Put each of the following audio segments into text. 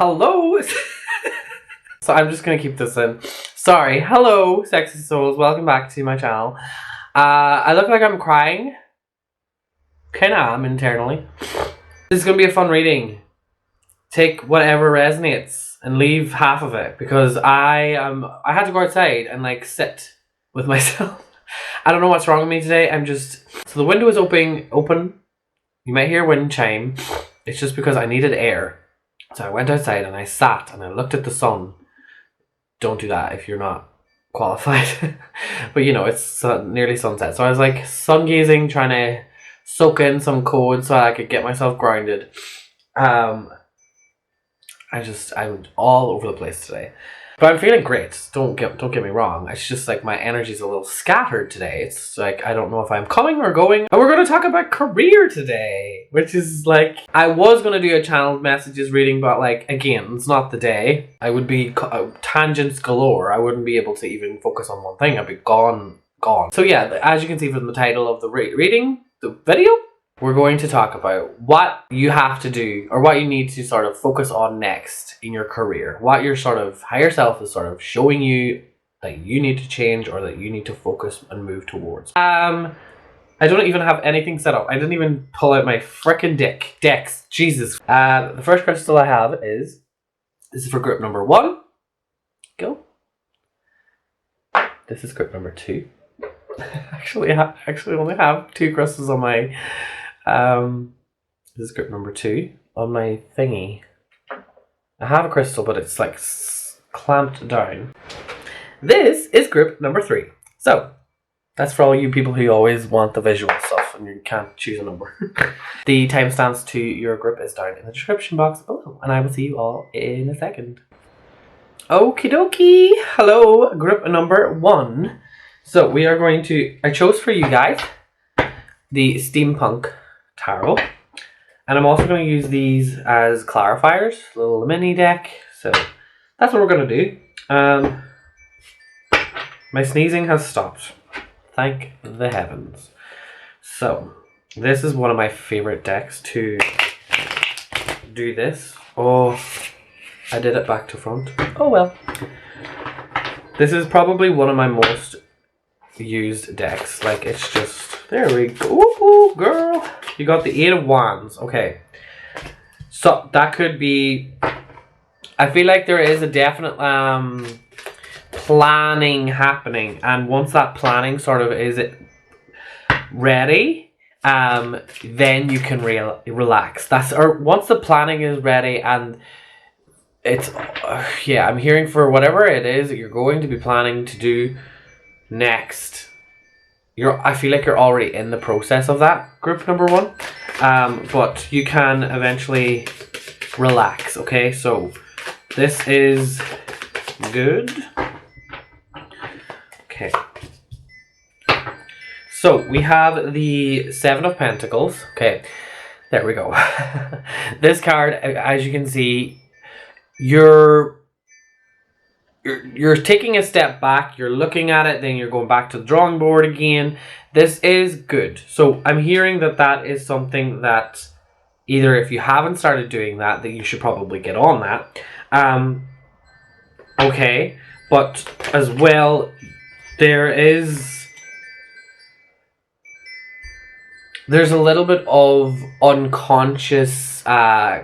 Hello. So I'm just gonna keep this in. Sorry. Hello, sexy souls. Welcome back to my channel. I look like I'm crying. Kinda am internally. This is gonna be a fun reading. Take whatever resonates and leave half of it because I had to go outside and like sit with myself. I don't know what's wrong with me today. So the window is open. You might hear wind chime. It's just because I needed air. So I went outside and I sat and I looked at the sun. Don't do that if you're not qualified. But you know, it's nearly sunset. So I was like sun gazing, trying to soak in some code so I could get myself grounded. I'm all over the place today. But I'm feeling great. Don't get me wrong. It's just like my energy's a little scattered today. It's like I don't know if I'm coming or going. And we're going to talk about career today, which is like I was going to do a channeled messages reading, but like again, it's not the day. I would be tangents galore. I wouldn't be able to even focus on one thing. I'd be gone. So yeah, as you can see from the title of the reading, the video, we're going to talk about what you have to do or what you need to sort of focus on next in your career. What your sort of higher self is sort of showing you that you need to change or that you need to focus and move towards. I don't even have anything set up. I didn't even pull out my frickin' decks. Jesus. The first crystal I have this is for group number 1. Go. This is group number 2. Actually, I only have 2 crystals on my... this is group number 2 on my thingy. I have a crystal, but it's like clamped down. This is group number 3. So that's for all you people who always want the visual stuff and you can't choose a number. The timestamps to your group is down in the description box below, and I will see you all in a second. Okie dokie. Hello, group number 1. So we are going to, I chose for you guys the Steampunk Tarot, and I'm also going to use these as clarifiers, a little mini deck. So that's what we're going to do. My sneezing has stopped, thank the heavens. So this is one of my favorite decks to do this. Oh, I did it back to front. Oh well. This is probably one of my most used decks. Like it's just, there we go. Ooh, girl. You got the 8 of Wands. Okay. So that could be, I feel like there is a definite planning happening, and once that planning sort of is ready, then you can relax. Once the planning is ready and it's yeah, I'm hearing for whatever it is that you're going to be planning to do next, I feel like you're already in the process of that, group number 1. But you can eventually relax, okay? So this is good. Okay. So we have the 7 of Pentacles. Okay, there we go. This card, as you can see, you're taking a step back, you're looking at it, then you're going back to the drawing board again. This is good. So I'm hearing that is something that either if you haven't started doing that you should probably get on that. Okay, but as well, there's a little bit of unconscious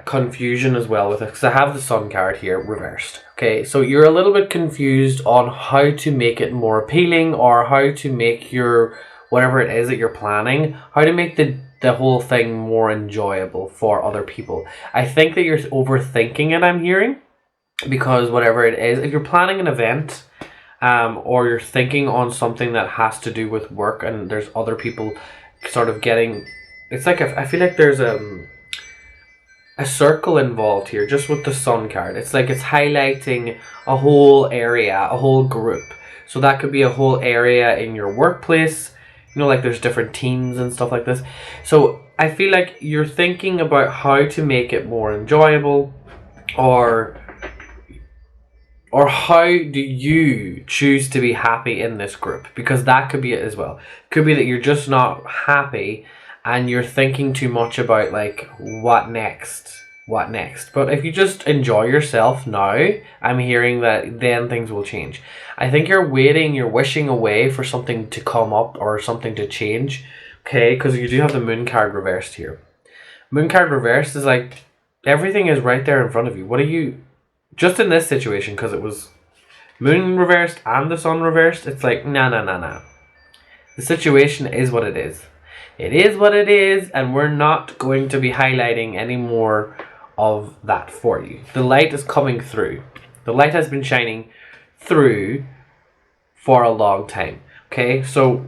confusion as well with it, because I have the Sun card here reversed. Okay, so you're a little bit confused on how to make it more appealing, or how to make your, whatever it is that you're planning, how to make the whole thing more enjoyable for other people. I think that you're overthinking it, I'm hearing, because whatever it is, if you're planning an event, or you're thinking on something that has to do with work and there's other people sort of getting, it's like I feel like there's a circle involved here just with the Sun card. It's like it's highlighting a whole area, a whole group. So that could be a whole area in your workplace, you know, like there's different teams and stuff like this. So I feel like you're thinking about how to make it more enjoyable, or how do you choose to be happy in this group, because that could be it as well. Could be that you're just not happy and you're thinking too much about like what next. what next. But if you just enjoy yourself now, I'm hearing that then things will change. I think you're waiting, you're wishing away for something to come up or something to change. Okay, because you do have the moon card reversed here. Moon card reversed is like everything is right there in front of you. What are you, just in this situation, because it was moon reversed and the sun reversed, it's like nah. The situation is what it is. It is what it is, and we're not going to be highlighting any more of that for you. The light is coming through. The light has been shining through for a long time. Okay, so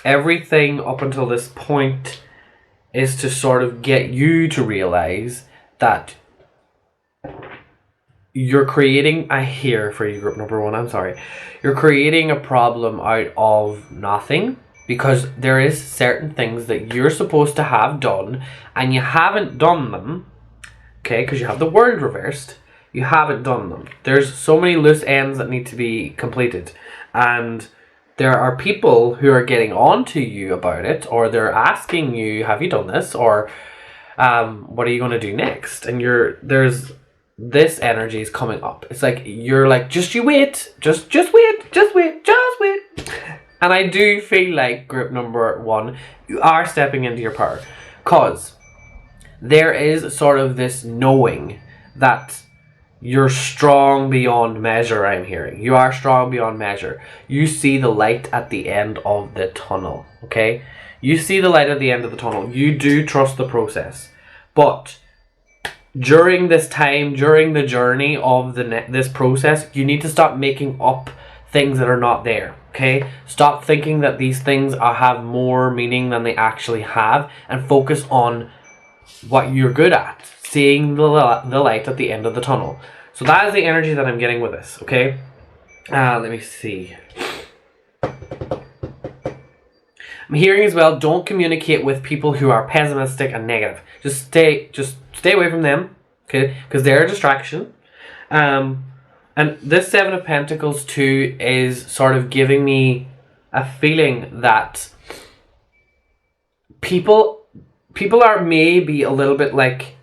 everything up until this point is to sort of get you to realize that you're creating a here for you, group number one, I'm sorry. You're creating a problem out of nothing, because there is certain things that you're supposed to have done and you haven't done them. Okay, because you have the world reversed, you haven't done them. There's so many loose ends that need to be completed, and there are people who are getting on to you about it, or they're asking you, have you done this, or what are you going to do next? And there's this energy is coming up. It's like you're like, just you wait, just wait. And I do feel like, group number one, you are stepping into your power, cause there is sort of this knowing that you're strong beyond measure. I'm hearing you are strong beyond measure. You see the light at the end of the tunnel. Okay, you see the light at the end of the tunnel. You do trust the process, but during this time, during the journey of this process, you need to stop making up things that are not there. Okay, stop thinking that these things have more meaning than they actually have, and focus on what you're good at, seeing the light at the end of the tunnel. So that is the energy that I'm getting with this. Okay, let me see. I'm hearing as well, don't communicate with people who are pessimistic and negative. Just stay away from them, okay? Because they're a distraction. And this Seven of Pentacles too is sort of giving me a feeling that people are maybe a little bit like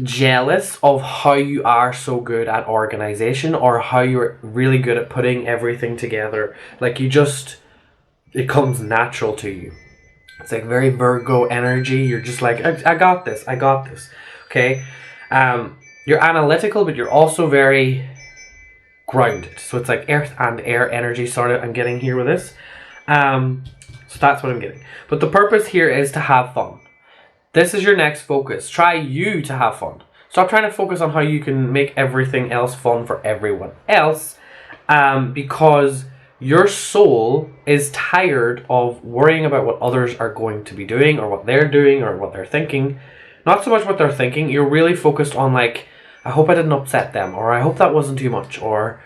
jealous of how you are so good at organization, or how you're really good at putting everything together. Like it comes natural to you. It's like very Virgo energy. You're just like, I got this. Okay. You're analytical, but you're also very grounded. So it's like earth and air energy sort of I'm getting here with this. So that's what I'm getting. But the purpose here is to have fun. This is your next focus. Try you to have fun. Stop trying to focus on how you can make everything else fun for everyone else. Because your soul is tired of worrying about what others are going to be doing, or what they're doing, or what they're thinking. Not so much what they're thinking. You're really focused on like, I hope I didn't upset them, or I hope that wasn't too much, and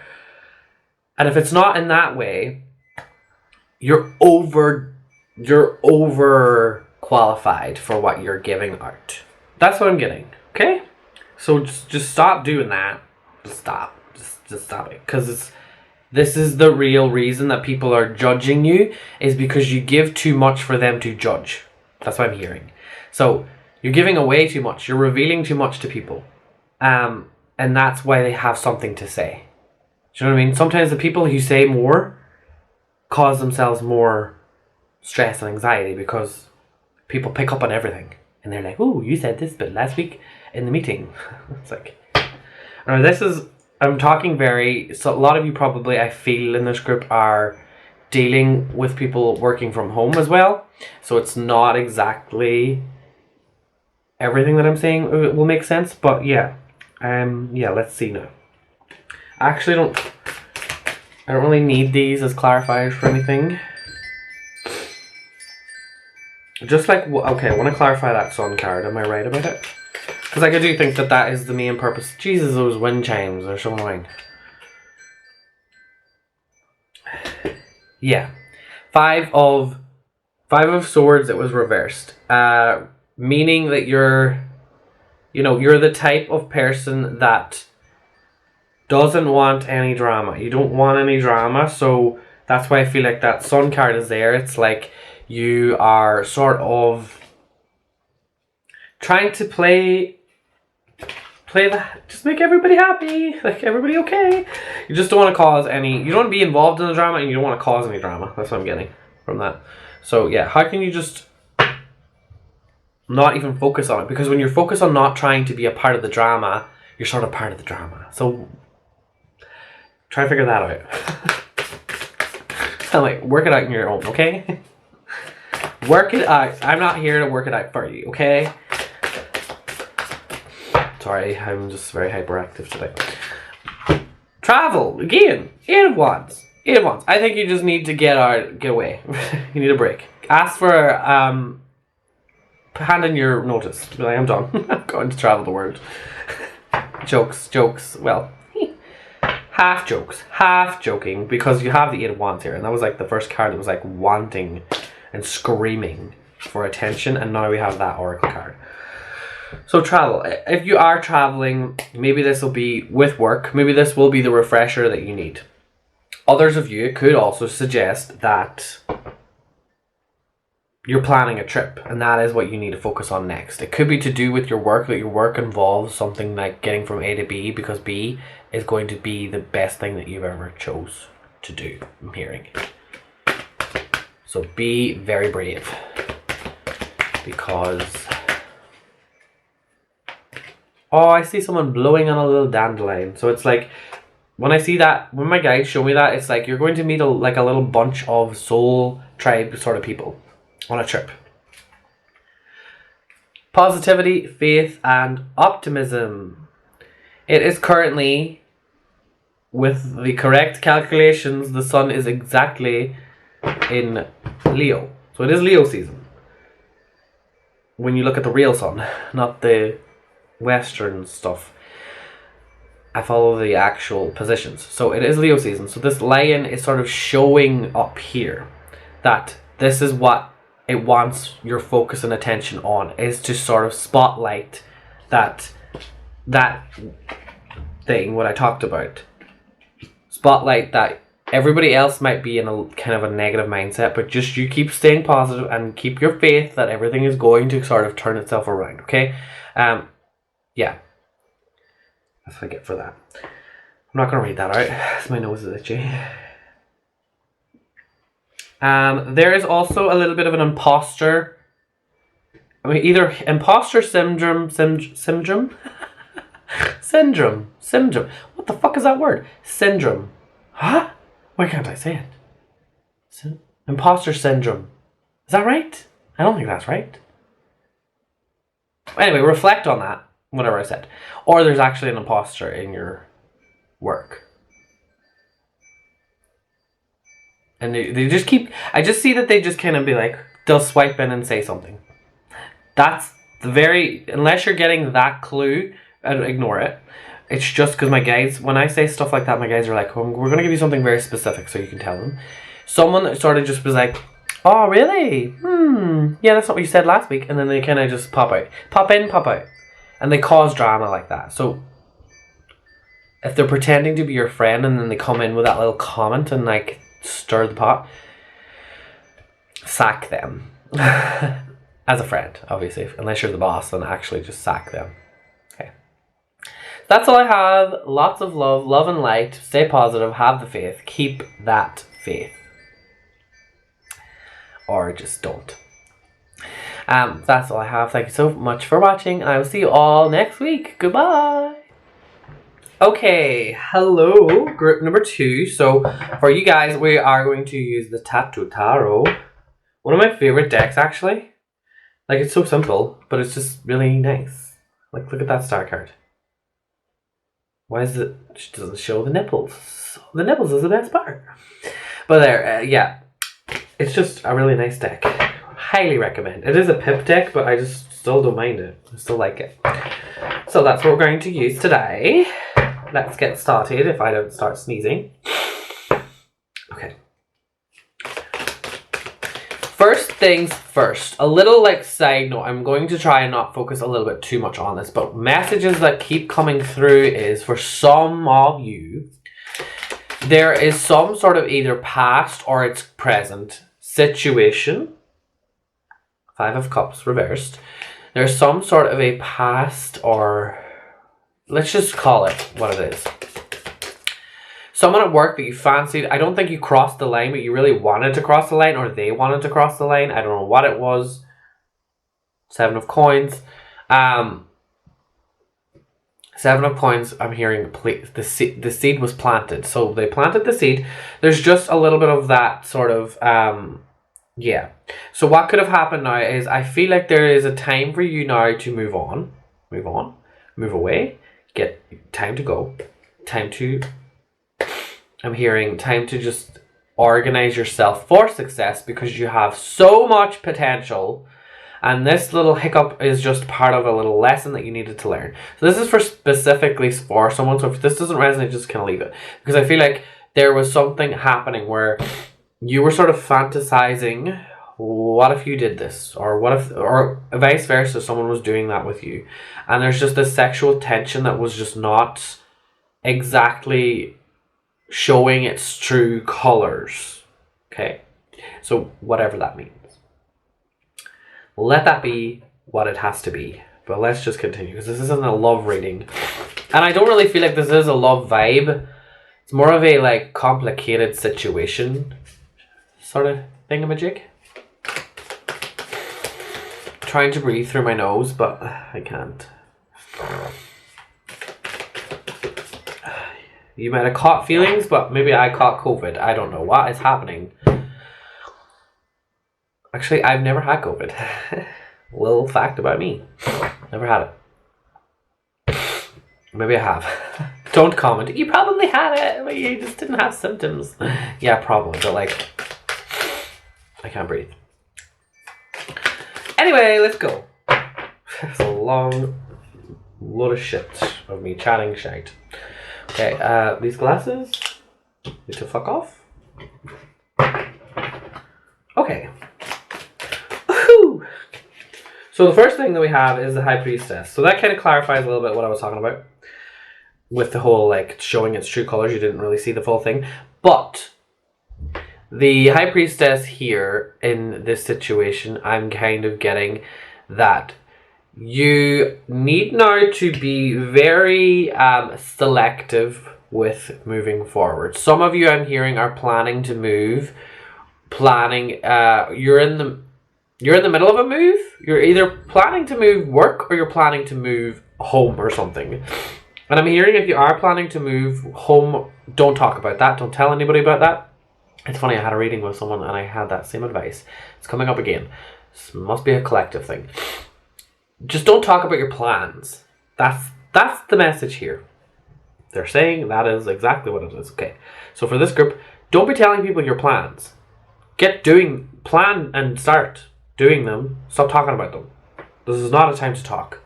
if it's not in that way, you're over qualified for what you're giving out. That's what I'm getting. Okay, so just stop doing that. Just stop it, because this is the real reason that people are judging you, is because you give too much for them to judge. That's what I'm hearing. So you're giving away too much. You're revealing too much to people. And that's why they have something to say. Do you know what I mean? Sometimes the people who say more cause themselves more stress and anxiety, because people pick up on everything. And they're like, oh, you said this but last week in the meeting. It's like, I'm talking so a lot of you probably, I feel in this group, are dealing with people working from home as well. So it's not exactly everything that I'm saying will make sense, but yeah, let's see now. Actually, I don't really need these as clarifiers for anything. Just like, okay, I want to clarify that sun card. Am I right about it? Because I do think that is the main purpose. Jesus, those wind chimes are so annoying. Yeah, five of swords. It was reversed. Meaning that you're the type of person that doesn't want any drama. You don't want any drama, so that's why I feel like that sun card is there. It's like you are sort of trying to play that, just make everybody happy, like everybody okay. You just don't want to cause any, you don't want to be involved in the drama, and you don't want to cause any drama. That's what I'm getting from that. So yeah, how can you just not even focus on it? Because when you're focused on not trying to be a part of the drama, you're sort of part of the drama. So try to figure that out. So like, work it out on your own, okay? Work it out. I'm not here to work it out for you, okay? Sorry, I'm just very hyperactive today. Travel, again, 8 of Wands. 8 of Wands. I think you just need to get away. You need a break. Ask for, hand in your notice. Be like, I'm done. I'm going to travel the world. Jokes, well, half jokes, half joking, because you have the 8 of Wands here, and that was like the first card that was like wanting and screaming for attention, and now we have that Oracle card. So travel. If you are traveling, maybe this will be with work. Maybe this will be the refresher that you need. Others of you, it could also suggest that you're planning a trip, and that is what you need to focus on next. It could be to do with your work, that your work involves something like getting from A to B, because B is going to be the best thing that you've ever chose to do, I'm hearing. So be very brave, because... Oh, I see someone blowing on a little dandelion. So it's like, when I see that, when my guides show me that, it's like you're going to meet a little bunch of soul tribe sort of people on a trip. Positivity, faith, and optimism. It is currently, with the correct calculations, the sun is exactly in Leo. So it is Leo season. When you look at the real sun, not the Western stuff. I follow the actual positions. So it is Leo season. So this lion is sort of showing up here that this is what it wants your focus and attention on, is to sort of spotlight that thing, what I talked about. Spotlight that everybody else might be in a kind of a negative mindset, but just you keep staying positive and keep your faith that everything is going to sort of turn itself around, okay? Yeah. That's what I get for that. I'm not going to read that out. My nose is itchy. There is also a little bit of an imposter. I mean, either imposter syndrome. Syndrome. What the fuck is that word? Syndrome. Huh? Why can't I say it? Imposter syndrome. Is that right? I don't think that's right. Anyway, reflect on that. Whatever I said. Or there's actually an imposter in your work. And they just keep... I just see that they just kind of be like... They'll swipe in and say something. That's the very... Unless you're getting that clue, ignore it. It's just because my guides... When I say stuff like that, my guides are like, we're going to give you something very specific so you can tell them. Someone that sort of just was like... Oh, really? Yeah, that's not what you said last week. And then they kind of just pop out. Pop in, pop out. And they cause drama like that. So if they're pretending to be your friend and then they come in with that little comment and like stir the pot, sack them. As a friend, obviously. Unless you're the boss, then actually just sack them. Okay. That's all I have. Lots of love and light. Stay positive. Have the faith. Keep that faith. Or just don't. That's all I have. Thank you so much for watching, and I will see you all next week. Goodbye. Okay, hello, group number 2. So for you guys, we are going to use the Tattoo Tarot. One of my favorite decks, actually. Like, it's so simple, but it's just really nice. Like, look at that star card. Why is it? She doesn't show the nipples. The nipples is the best part. But there, yeah. It's just a really nice deck. Highly recommend. It is a pip deck, but I just still don't mind it. I still like it. So that's what we're going to use today. Let's get started if I don't start sneezing. Okay. First things first. A little like side note. I'm going to try and not focus a little bit too much on this, but messages that keep coming through is for some of you, there is some sort of either past or it's present situation. 5 of Cups reversed. There's some sort of a past, or let's just call it what it is. Someone at work that you fancied. I don't think you crossed the line, but you really wanted to cross the line, or they wanted to cross the line. I don't know what it was. 7 of coins. 7 of coins, I'm hearing the seed was planted. So they planted the seed. There's just a little bit of that sort of, yeah. So what could have happened now is I feel like there is a time for you now to move on, move away, get time to go, time to, I'm hearing time to just organize yourself for success because you have so much potential. And this little hiccup is just part of a little lesson that you needed to learn. So this is for specifically for someone. So if this doesn't resonate, just kind of leave it. Because I feel like there was something happening where you were sort of fantasizing, what if you did this? Or what if, or vice versa, someone was doing that with you. And there's just this sexual tension that was just not exactly showing its true colors. Okay? So whatever that means. Let that be what it has to be. But let's just continue, because this isn't a love reading. And I don't really feel like this is a love vibe. It's more of a like complicated situation sort of thingamajig. Trying to breathe through my nose, but I can't. You might have caught feelings, but maybe I caught COVID. I don't know what is happening. Actually, I've never had COVID. Little fact about me. Never had it. Maybe I have. Don't comment. You probably had it, but you just didn't have symptoms. Yeah, probably. But like, I can't breathe. Anyway, let's go. It's a long load of shit of me chatting shite. Okay, these glasses need to fuck off. Okay. So the first thing that we have is the High Priestess. So that kind of clarifies a little bit what I was talking about. With the whole like showing its true colors. You didn't really see the full thing. But the High Priestess here in this situation, I'm kind of getting that you need now to be very selective with moving forward. Some of you I'm hearing are planning to move. You're in the middle of a move. You're either planning to move work or you're planning to move home or something. And I'm hearing if you are planning to move home, don't talk about that. Don't tell anybody about that. It's funny, I had a reading with someone and I had that same advice. It's coming up again. This must be a collective thing. Just don't talk about your plans. That's the message here. They're saying that is exactly what it is. Okay. So for this group, don't be telling people your plans. Plan and start doing them. Stop talking about them. This is not a time to talk.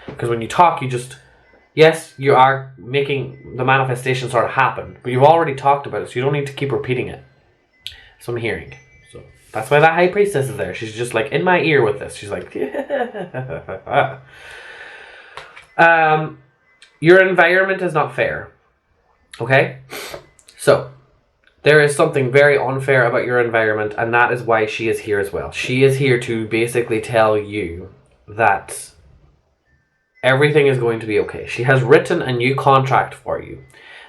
Because when you talk, yes, you are making the manifestation sort of happen. But you've already talked about it, so you don't need to keep repeating it. So I'm hearing. So that's why that High Priestess is there. She's just like in my ear with this. She's like, your environment is not fair. Okay? So there is something very unfair about your environment, and that is why she is here as well. She is here to basically tell you that everything is going to be okay. She has written a new contract for you.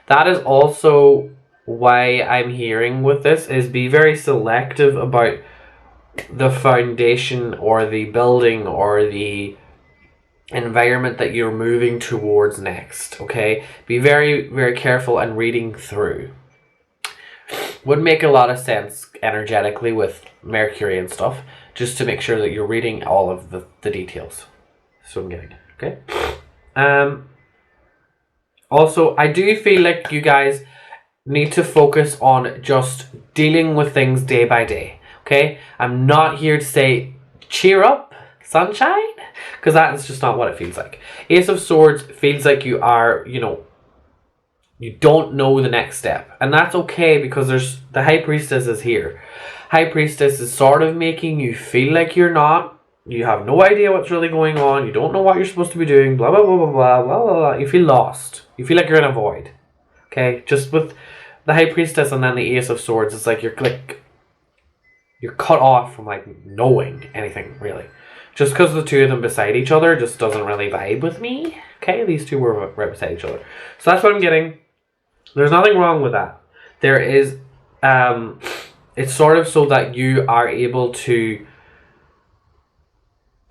That is also why I'm hearing with this is be very selective about the foundation or the building or the environment that you're moving towards next. Okay? Be very, very careful and reading through. Would make a lot of sense energetically with Mercury and stuff, just to make sure that you're reading all of the details. So I'm getting, okay? Also, I do feel like you guys need to focus on just dealing with things day by day, okay? I'm not here to say, cheer up, sunshine, because that is just not what it feels like. Ace of Swords feels like you are, you don't know the next step. And that's okay because the High Priestess is here. High Priestess is sort of making you feel like you're not. You have no idea what's really going on. You don't know what you're supposed to be doing. Blah, blah, blah, blah, blah, blah, blah, blah. You feel lost. You feel like you're in a void. Okay? Just with the High Priestess and then the Ace of Swords, it's like you're cut off from like knowing anything, really. Just because the two of them beside each other just doesn't really vibe with me. Okay, these two were right beside each other. So that's what I'm getting. There's nothing wrong with that. There is, it's sort of so that you are able to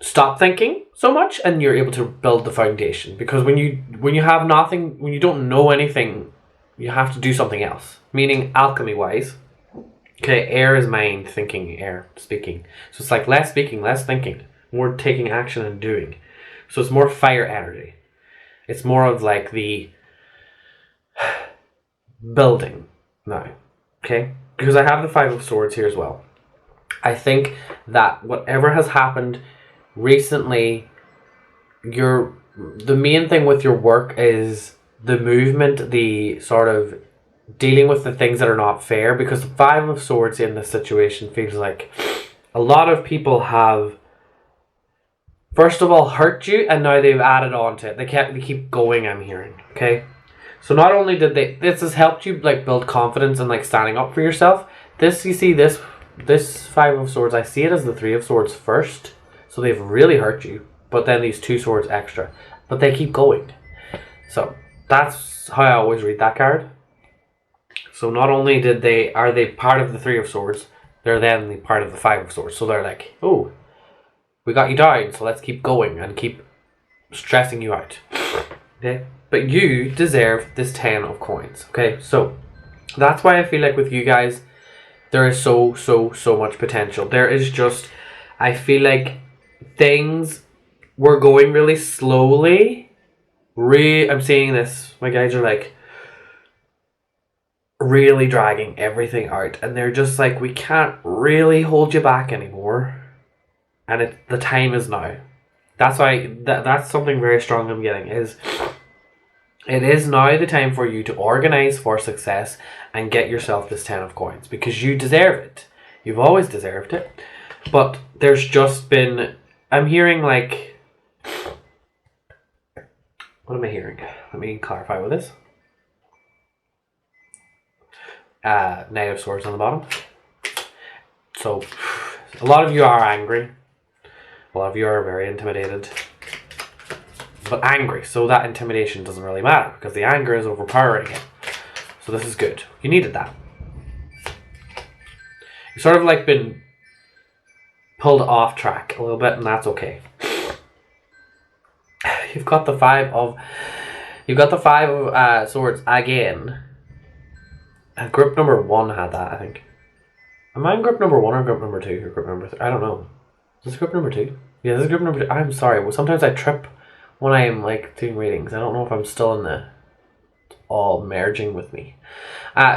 stop thinking so much and you're able to build the foundation. Because when you have nothing, when you don't know anything, you have to do something else. Meaning, alchemy wise, okay, air is mind, thinking, air, speaking. So it's like less speaking, less thinking, more taking action and doing. So it's more fire energy. It's more of like the building now, okay? Because I have the Five of Swords here as well. I think that whatever has happened recently, the main thing with your work is the movement, the sort of dealing with the things that are not fair, because the Five of Swords in this situation feels like a lot of people have first of all hurt you and now they've added on to it. They keep going, I'm hearing, okay? So not only did this has helped you like build confidence and like standing up for yourself. This, you see, this Five of Swords, I see it as the Three of Swords first. So they've really hurt you, but then these two swords extra. But they keep going. So that's how I always read that card. So not only are they part of the Three of Swords, they're then the part of the Five of Swords. So they're like, oh, we got you down, so let's keep going and keep stressing you out. Okay? But you deserve this 10 of coins. Okay? So that's why I feel like with you guys, there is so much potential. There is just, I feel like things were going really slowly. I'm seeing this. My guys are like really dragging everything out. And they're just like, we can't really hold you back anymore. And the time is now. That's why, that's something very strong I'm getting is, it is now the time for you to organize for success and get yourself this 10 of coins. Because you deserve it. You've always deserved it. But there's just been, I'm hearing like, what am I hearing? Let me clarify with this. Knight of Swords on the bottom. So, a lot of you are angry. A lot of you are very intimidated. But angry, so that intimidation doesn't really matter because the anger is overpowering it. So this is good. You needed that. You've sort of like been pulled off track a little bit, and that's okay. You've got the five of swords again. Group number 1 had that, I think. Am I in group number 1 or group number 2 or group number 3? I don't know. Is this group number 2? Yeah, this is group number 2. I'm sorry. Well, sometimes I trip when I am like doing readings. I don't know if I'm still in the all merging with me.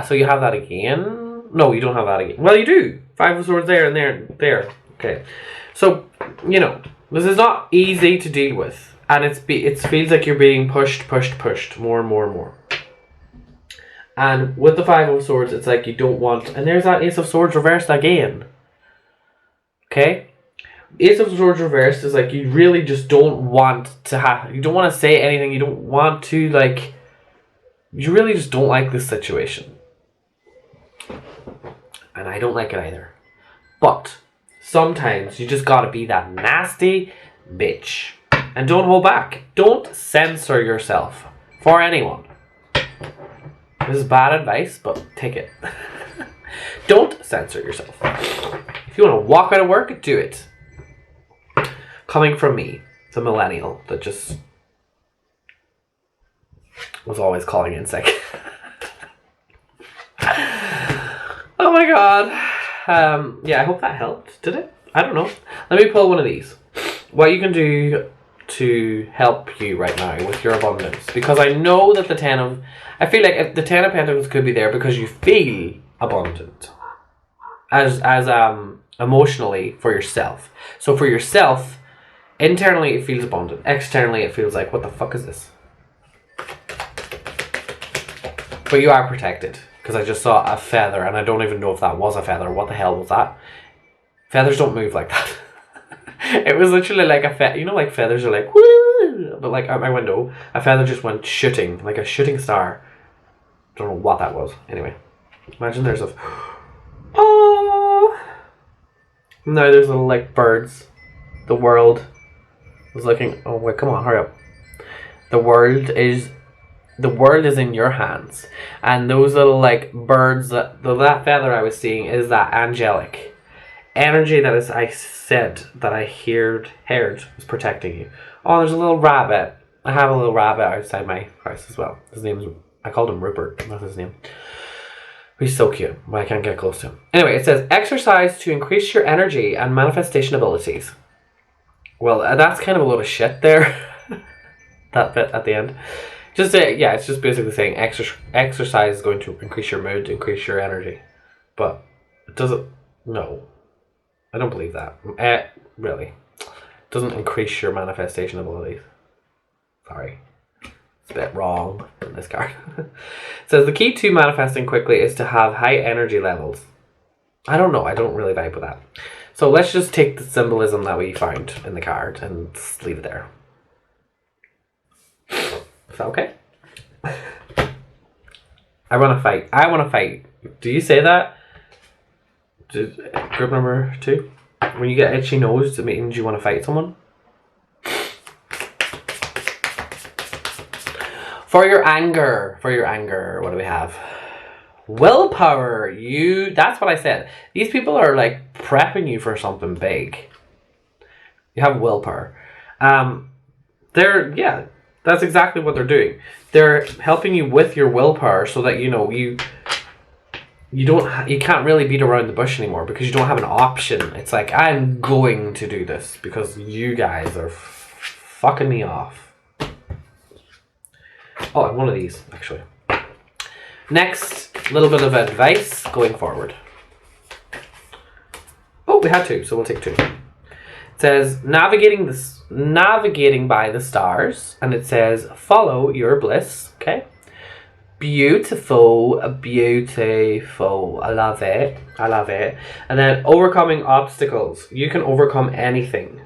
So you have that again. No, you don't have that again. Well, you do. Five of Swords there and there and there. Okay. So, you know, this is not easy to deal with. And it feels like you're being pushed more and more and more. And with the Five of Swords, it's like you don't want... And there's that Ace of Swords reversed again. Okay? Ace of Swords reversed is like you really just don't want to have... You don't want to say anything. You don't want to, like... You really just don't like this situation. And I don't like it either. But sometimes you just gotta be that nasty bitch. And don't hold back. Don't censor yourself for anyone. This is bad advice, but take it. Don't censor yourself. If you want to walk out of work, do it. Coming from me, the millennial that just was always calling in sick. Oh my god. Yeah, I hope that helped. Did it? I don't know. Let me pull one of these. What you can do to help you right now with your abundance. Because I know that I feel like if the 10 of Pentacles could be there because you feel abundant. As emotionally for yourself. So for yourself, internally it feels abundant. Externally it feels like, what the fuck is this? But you are protected. Because I just saw a feather and I don't even know if that was a feather. What the hell was that? Feathers don't move like that. It was literally like a feather. You know, like feathers are like, woo! But like out my window, a feather just went shooting. Like a shooting star. Don't know what that was. Anyway. Imagine there's a... Oh! Now there's little like birds The world is looking. Oh wait, come on, hurry up. The world is in your hands, and those little like birds, that feather I was seeing is that angelic energy that is. I said that I heard was protecting you. Oh, there's a little rabbit. I have a little rabbit outside my house as well. His name's, I called him Rupert. That's his name. He's so cute, but I can't get close to him. Anyway, it says exercise to increase your energy and manifestation abilities. Well, that's kind of a load of shit there. That bit at the end. Yeah, it's just basically saying exercise is going to increase your mood, increase your energy. But it doesn't. No, I don't believe that. Really, it doesn't increase your manifestation abilities. Sorry. It's a bit wrong in this card. It says the key to manifesting quickly is to have high energy levels. I don't know. I don't really vibe with that. So let's just take the symbolism that we found in the card and leave it there. Is that okay? I want to fight. I want to fight. Do you say that? Group number 2? When you get itchy nose, it means you want to fight someone? For your anger, what do we have? Willpower. That's what I said. These people are like prepping you for something big. You have willpower. That's exactly what they're doing. They're helping you with your willpower so that you can't really beat around the bush anymore because you don't have an option. It's like, I'm going to do this because you guys are fucking me off. Oh, one of these, actually. Next, little bit of advice going forward. Oh, we had 2, so we'll take 2. It says, navigating by the stars, and it says, follow your bliss, okay? Beautiful. I love it. And then overcoming obstacles. You can overcome anything.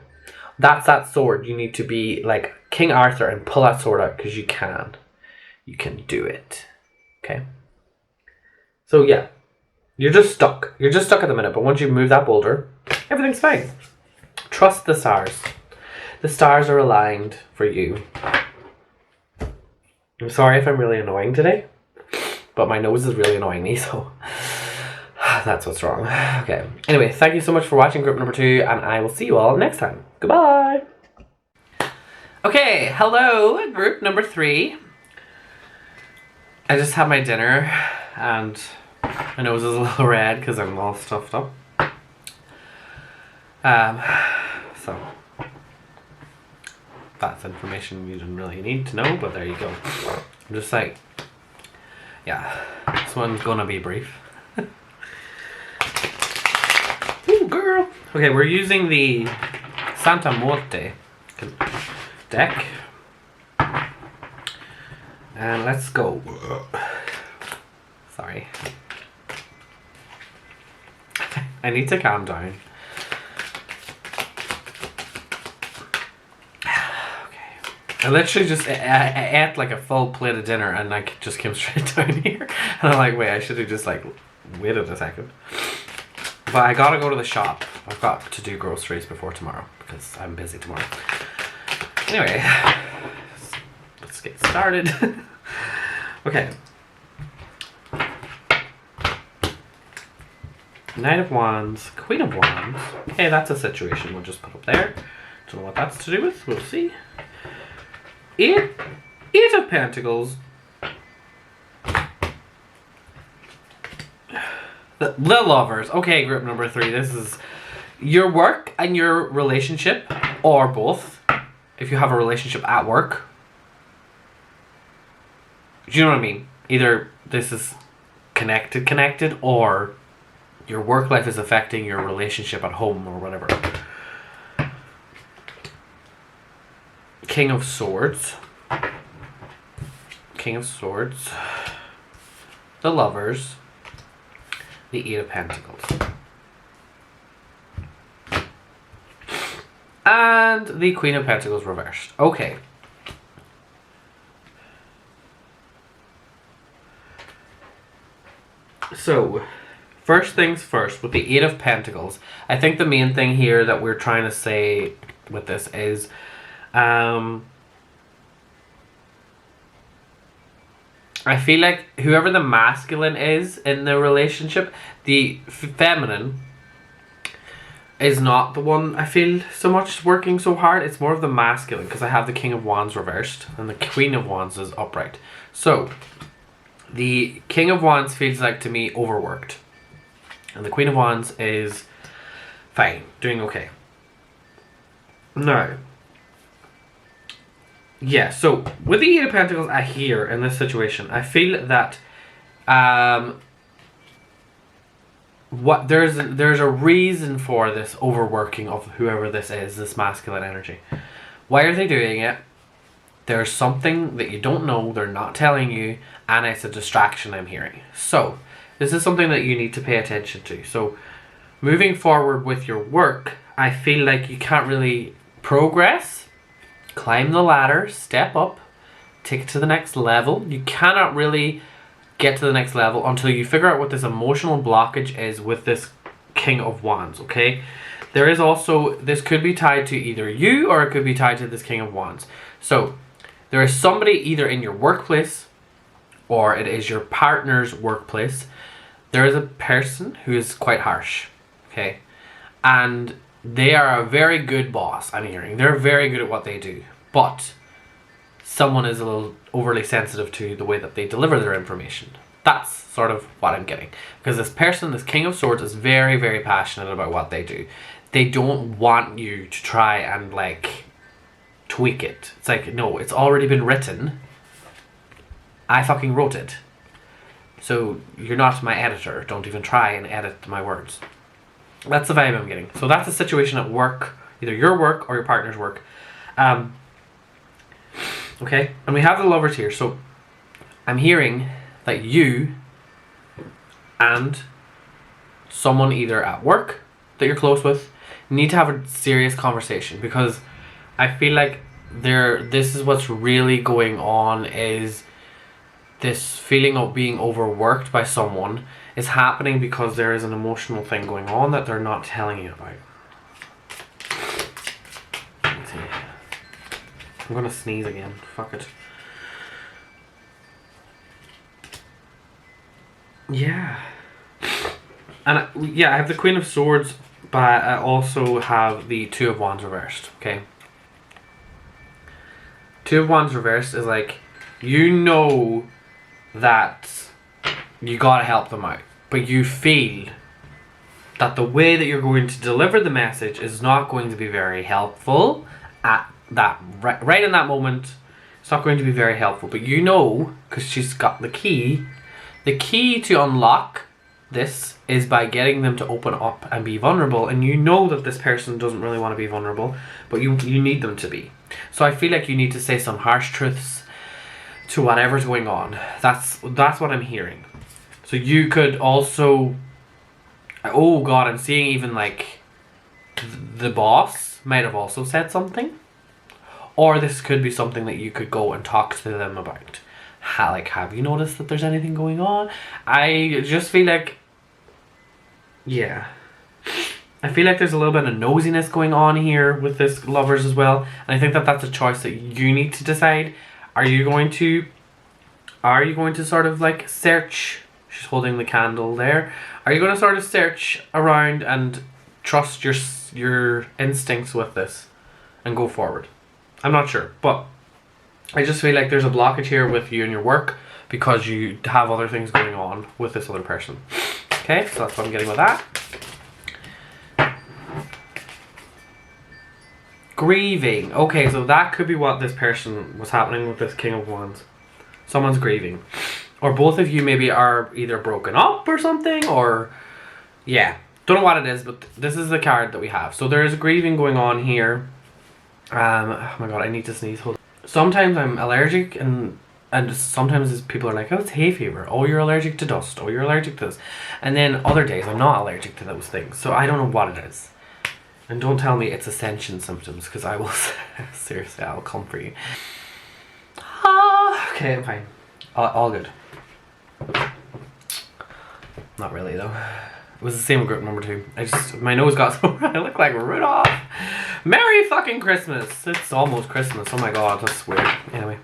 That's that sword. You need to be like King Arthur and pull that sword out because you can. You can do it. Okay. So yeah, you're just stuck. You're just stuck at the minute. But once you move that boulder, everything's fine. Trust the stars. The stars are aligned for you. I'm sorry if I'm really annoying today, but my nose is really annoying me, so that's what's wrong. Okay. Anyway, thank you so much for watching group number 2, and I will see you all next time. Goodbye. Okay, hello, group number 3. I just had my dinner, and my nose is a little red because I'm all stuffed up. So that's information you didn't really need to know, but there you go. I'm just like, yeah, this one's gonna be brief. Ooh, girl. Okay, we're using the Santa Muerte deck. And let's go. Sorry. I need to calm down. I literally just I ate like a full plate of dinner and like just came straight down here. And I'm like, wait, I should have just like waited a second. But I gotta go to the shop. I've got to do groceries before tomorrow because I'm busy tomorrow. Anyway, let's get started. Okay. Knight of Wands, Queen of Wands. Okay, that's a situation we'll just put up there. Don't know what that's to do with. We'll see. Eight of Pentacles. The Lovers. Okay, group number 3. This is your work and your relationship, or both. If you have a relationship at work. Do you know what I mean? Either this is connected, or your work life is affecting your relationship at home or whatever. King of Swords. King of Swords. The Lovers. The Eight of Pentacles. And the Queen of Pentacles reversed. Okay. So, first things first, with the Eight of Pentacles, I think the main thing here that we're trying to say with this is I feel like whoever the masculine is in the relationship, the feminine is not the one I feel so much working so hard. It's more of the masculine, because I have the King of Wands reversed and the Queen of Wands is upright. So the King of Wands feels like to me overworked, and the Queen of Wands is fine, doing okay. Now, yeah, so with the Eight of Pentacles here in this situation, I feel that there's a reason for this overworking of whoever this is, this masculine energy. Why are they doing it? There's something that you don't know, they're not telling you, and it's a distraction I'm hearing. So this is something that you need to pay attention to. So moving forward with your work, I feel like you can't really progress, climb the ladder, step up, take it to the next level. You cannot really get to the next level until you figure out what this emotional blockage is with this King of Wands, okay? There is also, this could be tied to either you or it could be tied to this King of Wands. So there is somebody either in your workplace or it is your partner's workplace. There is a person who is quite harsh, okay? And they are a very good boss, I'm hearing. They're very good at what they do. But someone is a little overly sensitive to the way that they deliver their information. That's sort of what I'm getting. Because this person, this King of Swords, is very, very passionate about what they do. They don't want you to try and like tweak it. It's like, no, it's already been written. I fucking wrote it. So you're not my editor. Don't even try and edit my words. That's the vibe I'm getting. So that's a situation at work, either your work or your partner's work. Okay, and we have the Lovers here. So I'm hearing that you and someone either at work that you're close with need to have a serious conversation, because I feel like this is what's really going on, is this feeling of being overworked by someone is happening because there is an emotional thing going on that they're not telling you about. Let's see. I'm gonna sneeze again. Fuck it. Yeah. And I have the Queen of Swords, but I also have the Two of Wands reversed, okay? Two of Wands reversed is like, you know that you gotta help them out, but you feel that the way that you're going to deliver the message is not going to be very helpful at that right in that moment. It's not going to be very helpful, but you know, because she's got the key to unlock this is by getting them to open up and be vulnerable, and you know that this person doesn't really want to be vulnerable, but you need them to be. So I feel like you need to say some harsh truths to whatever's going on. That's what I'm hearing. So you could also, oh god, I'm seeing even like the boss might have also said something, or this could be something that you could go and talk to them about. Like, have you noticed that there's anything going on? I just feel like, yeah, I feel like there's a little bit of nosiness going on here with this Lovers as well, and I think that that's a choice that you need to decide. Are you going to sort of like search? She's holding the candle there. Are you going to sort of search around and trust your instincts with this and go forward? I'm not sure, but I just feel like there's a blockage here with you and your work because you have other things going on with this other person. Okay, so that's what I'm getting with that. Grieving. Okay, so that could be what this person was happening with this King of Wands. Someone's grieving. Or both of you maybe are either broken up or something, or yeah. Don't know what it is, but this is the card that we have. So there is grieving going on here. Oh my god, I need to sneeze. Hold on. Sometimes I'm allergic, and sometimes people are like, oh, it's hay fever. Oh, you're allergic to dust. Oh, you're allergic to this. And then other days I'm not allergic to those things. So I don't know what it is. And don't tell me it's ascension symptoms, because I will, seriously, I'll come for you. Okay, I'm fine. All good. Not really though. It was the same with group number 2. My nose got so red. I look like Rudolph. Merry fucking Christmas. It's almost Christmas. Oh my god, that's weird. Anyway.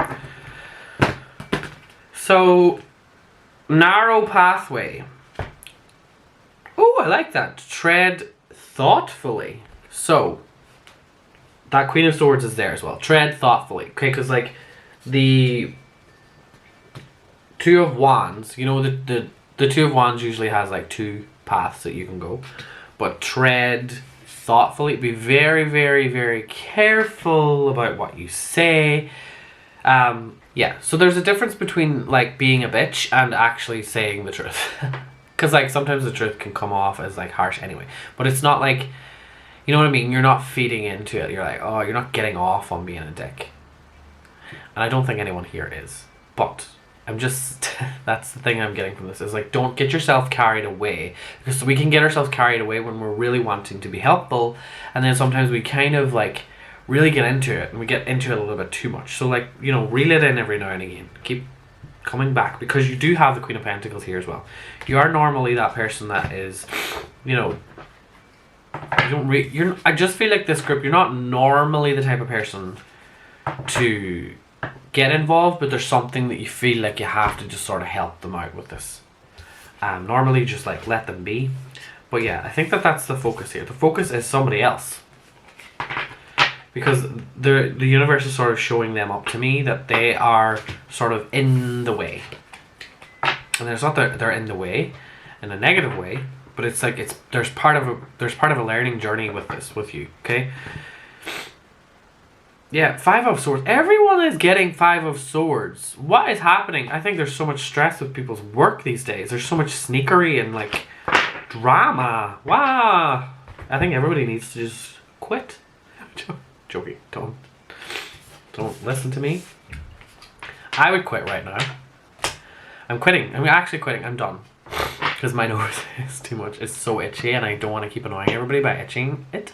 So, narrow pathway. Oh, I like that. Tread thoughtfully. So, that Queen of Swords is there as well. Tread thoughtfully. Okay, because like the Two of Wands, you know, the Two of Wands usually has like 2 paths that you can go. But tread thoughtfully. Be very, very, very careful about what you say. Yeah, so there's a difference between like being a bitch and actually saying the truth. Because like sometimes the truth can come off as like harsh anyway. But it's not like, you know what I mean? You're not feeding into it. You're like, oh, you're not getting off on being a dick. And I don't think anyone here is. But I'm just, that's the thing I'm getting from this, is like, don't get yourself carried away. Because we can get ourselves carried away when we're really wanting to be helpful. And then sometimes we kind of like really get into it, and we get into it a little bit too much. So like, you know, reel it in every now and again. Keep coming back, because you do have the Queen of Pentacles here as well. You are normally that person that is, you know, I just feel like this group, you're not normally the type of person to get involved, but there's something that you feel like you have to just sort of help them out with this. Normally just like let them be. But yeah, I think that that's the focus here. The focus is somebody else. Because the universe is sort of showing them up to me that they are sort of in the way. And it's not that they're in the way in a negative way, but it's like there's part of a learning journey with this, with you, okay? Yeah, 5 of Swords. Everyone is getting 5 of Swords. What is happening? I think there's so much stress with people's work these days. There's so much sneakery and like drama. Wow. I think everybody needs to just quit. Joking. Don't listen to me. I would quit right now. I'm quitting. I'm actually quitting. I'm done. Because my nose is too much. It's so itchy, and I don't want to keep annoying everybody by itching it.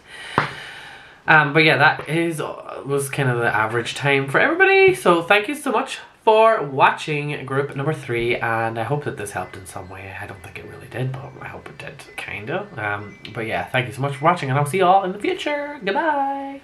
But yeah, that was kind of the average time for everybody. So thank you so much for watching group number 3, and I hope that this helped in some way. I don't think it really did, but I hope it did, kinda. But yeah, thank you so much for watching, and I'll see you all in the future. Goodbye.